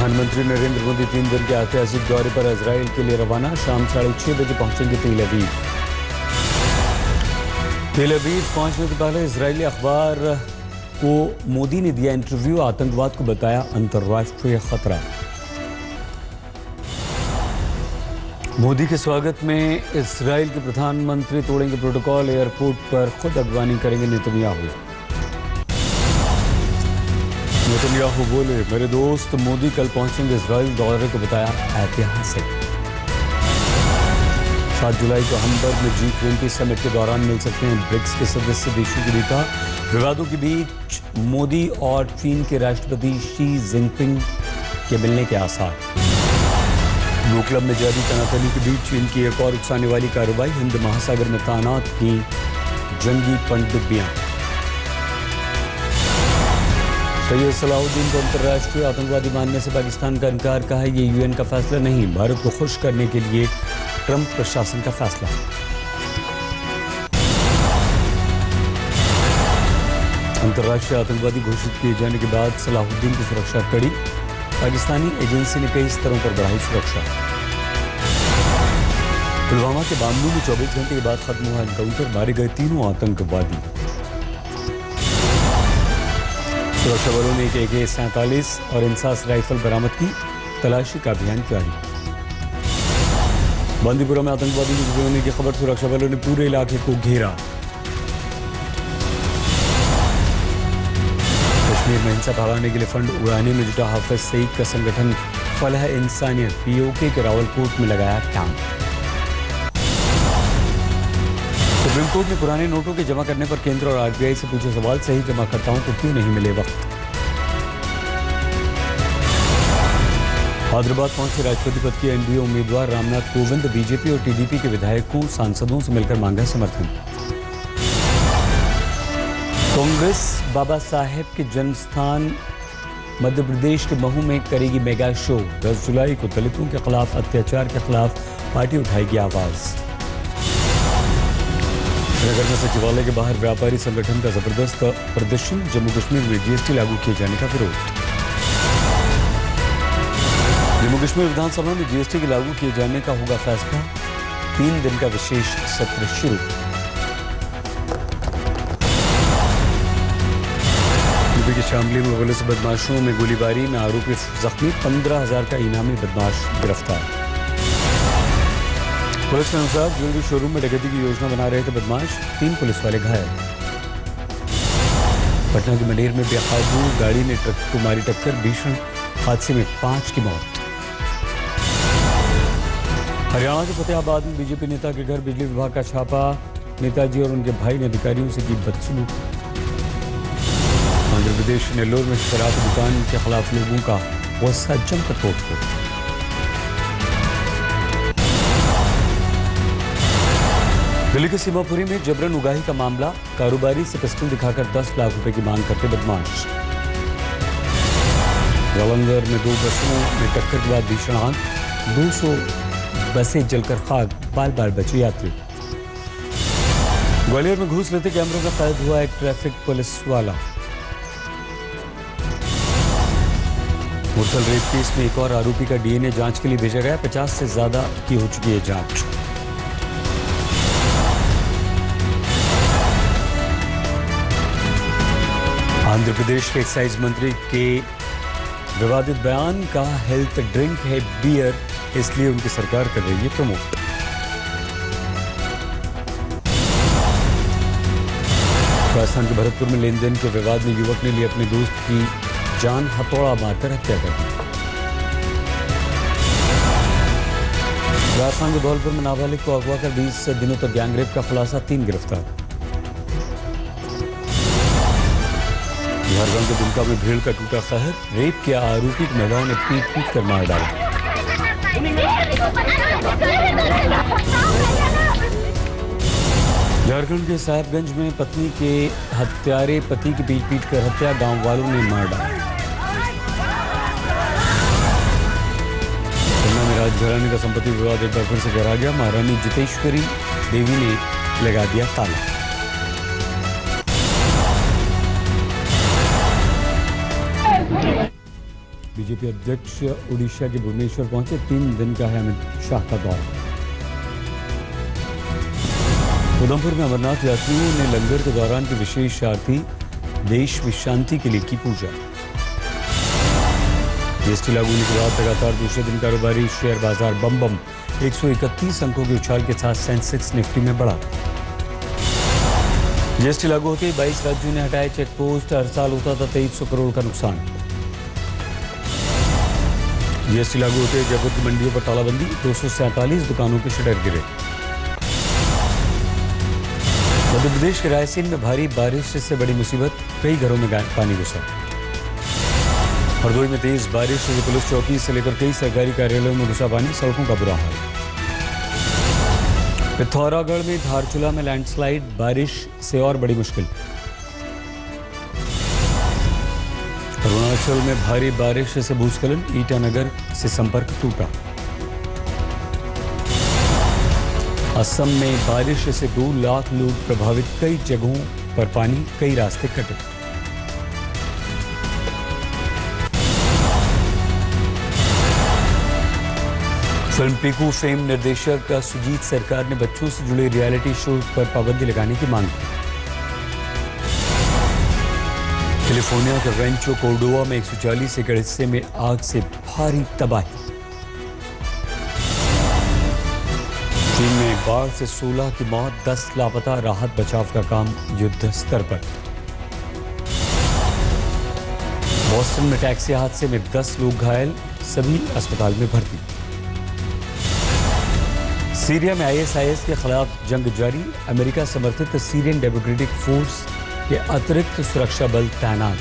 प्रधानमंत्री नरेंद्र मोदी 3 दिन के ऐतिहासिक दौरे पर इजराइल के लिए रवाना। शाम 6:30 बजे पहुंचेंगे तेल अवीव। तेल अवीव पहुंचने से पहले इजरायली अखबार को मोदी ने दिया इंटरव्यू। आतंकवाद को बताया अंतर्राष्ट्रीय खतरा। मोदी के स्वागत में इजराइल के प्रधानमंत्री तोड़ेंगे प्रोटोकॉल। एयरपोर्ट पर खुद अगवानी करेंगे नेतन्याहू। नेतन्याहू बोले, मेरे दोस्त मोदी कल पहुंचेंगे इजराइल। दौरे को बताया ऐतिहासिक। 7 जुलाई को हैम्बर्ग में G20 समिट के दौरान मिल सकते हैं ब्रिक्स के सदस्य देशों के नेता। विवादों के बीच मोदी और चीन के राष्ट्रपति शी जिनपिंग के मिलने के आसार। ब्लू क्लब में जारी तनातनी के बीच चीन की एक और उकसाने वाली कार्रवाई। हिंद महासागर में तैनात की जंगी पनडुब्बियां। सैयद सलाहुद्दीन को अंतर्राष्ट्रीय आतंकवादी मानने से पाकिस्तान का इनकार। कहा है ये यूएन का फैसला नहीं, भारत को खुश करने के लिए ट्रंप प्रशासन का फैसला। अंतर्राष्ट्रीय आतंकवादी घोषित किए जाने के बाद सलाहुद्दीन की सुरक्षा कड़ी। पाकिस्तानी एजेंसी ने कई स्तरों पर बढ़ाई सुरक्षा। पुलवामा के बामलू में 24 घंटे के बाद खत्म हुआ एनकाउंटर। मारे गए 3 आतंकवादी। सुरक्षा बलों ने एक AK-47 और इंसास राइफल बरामद की। तलाशी का अभियान जारी। बंदीपुरा में आतंकवादी के जुटे होने की खबर। सुरक्षा बलों ने पूरे इलाके को घेरा। कश्मीर में हिंसा भगाने के लिए फंड उड़ाने में जुटा हाफिज सईद का संगठन फलाह इंसानियत POK के रावलकोट में लगाया कैंप। सुप्रीम कोर्ट ने पुराने नोटों के जमा करने पर केंद्र और RBI से पूछे सवाल। सही जमाकर्ताओं को क्यों नहीं मिले वक्त। हैदराबाद पहुंचे राष्ट्रपति पद के NDA उम्मीदवार रामनाथ कोविंद। बीजेपी और TDP के विधायकों सांसदों से मिलकर मांगा समर्थन। कांग्रेस बाबा साहेब के जन्मस्थान मध्य प्रदेश के महू में करेगी मेगा शो। 10 जुलाई को दलितों के खिलाफ अत्याचार के खिलाफ पार्टी उठाएगी आवाज। नगर में सचिवालय के बाहर व्यापारी संगठन का जबरदस्त प्रदर्शन। जम्मू कश्मीर में GST लागू किए जाने का विरोध। जम्मू कश्मीर विधानसभा में GST के लागू किए जाने का होगा फैसला। 3 दिन का विशेष सत्र शुरू। यूपी के शामली में पुलिस बदमाशों में गोलीबारी में आरोपी जख्मी। 15,000 का इनामी बदमाश गिरफ्तार। पुलिस के अनुसार ज्वेलरी शोरूम में डकैती की योजना बना रहे थे बदमाश। 3 पुलिस वाले घायल। पटना के मनेर में बेकाबू गाड़ी ने ट्रक को मारी टक्कर। भीषण हादसे में 5 की मौत। हरियाणा के फतेहाबाद में बीजेपी नेता के घर बिजली विभाग का छापा। नेताजी और उनके भाई ने अधिकारियों से की बदसलूकी। आंध्र प्रदेश नेल्लोर में शराब दुकान के खिलाफ लोगों का गुस्सा जमकर तोड़फोड़। दिल्ली के सीमापुरी में जबरन उगाही का मामला। कारोबारी से पिस्टल दिखाकर 10 लाख रुपए की मांग करते बदमाश। जालंधर में 2 बसों में टक्कर के बाद भीषण आग। 200 बसें जलकर खाक। बाल बाल बचे यात्री। ग्वालियर में घूस लेते कैमरे में कैद हुआ एक ट्रैफिक पुलिस वाला। मुरथल रेप केस में एक और आरोपी का DNA जांच के लिए भेजा गया। 50 से ज्यादा की हो चुकी है जांच। आंध्र प्रदेश के एक्साइज मंत्री के विवादित बयान का हेल्थ ड्रिंक है बियर, इसलिए उनकी सरकार कर रही है प्रमोट। राजस्थान के भरतपुर में लेन देन के विवाद में युवक ने लिए अपने दोस्त की जान। हथौड़ा मारकर हत्या कर दी। राजस्थान के धौलपुर में नाबालिग को अगवा कर 20 दिनों तक गैंगरेप का खुलासा। 3 गिरफ्तार। झारखंड के दुमका में भीड़ का टूटा कहर। रेप के आरोपी की महिलाओं ने पीट कर मार डाला। झारखंड के साहिबगंज में पत्नी के हत्यारे पति की पीट कर हत्या। गांव वालों ने मार डाला। पन्ना में राजघराने का संपत्ति विवाद एक बार फिर से गहरा गया। महारानी जितेश्वरी देवी ने लगा दिया ताला। बीजेपी अध्यक्ष उड़ीसा के भुवनेश्वर पहुंचे। 3 दिन का है अमित शाह का दौरा। उधमपुर में अमरनाथ यात्रियों ने लंगर के दौरान की विशेष आरती, देश में शांति के लिए की पूजा। जीएसटी लागू होने के बाद लगातार दूसरे दिन कारोबारी शेयर बाजार बम 131 अंकों के उछाल के साथ सेंसेक्स निफ्टी में बढ़ा। जीएसटी लागू होते ही 22 राज्यों ने हटाए चेक पोस्ट। हर साल होता था 2300 करोड़ का नुकसान। जीएसटी लागू होते ही जयपुर की मंडियों पर तालाबंदी, 247 दुकानों के शटर गिरे। मध्य प्रदेश के रायसेन में भारी बारिश से बड़ी मुसीबत, कई घरों में पानी घुसा। हरदोई में तेज बारिश से पुलिस चौकी से लेकर कई सरकारी कार्यालयों में घुसा पानी, सड़कों का बुरा हाल। पिथौरागढ़ में धारचूला में लैंडस्लाइड, बारिश से और बड़ी मुश्किल। अरुणाचल में भारी बारिश से भूस्खलन, ईटानगर से संपर्क टूटा। असम में बारिश से 2 लाख लोग प्रभावित, कई जगहों पर पानी, कई रास्ते कटे। फिल्म पीकू फेम निर्देशक सुजीत सरकार ने बच्चों से जुड़े रियलिटी शो पर पाबंदी लगाने की मांग की। कैलिफोर्निया के रेंचो कोर्डोवा में 140 एकड़ हिस्से में आग से भारी तबाही। चीन में बाढ़ से 16 की मौत, 10 लापता, राहत बचाव का काम युद्ध स्तर पर। बॉस्टन में टैक्सी हादसे में 10 लोग घायल, सभी अस्पताल में भर्ती। सीरिया में आईएसआईएस के खिलाफ जंग जारी, अमेरिका समर्थित सीरियन डेमोक्रेटिक फोर्स के अतिरिक्त सुरक्षा बल तैनात।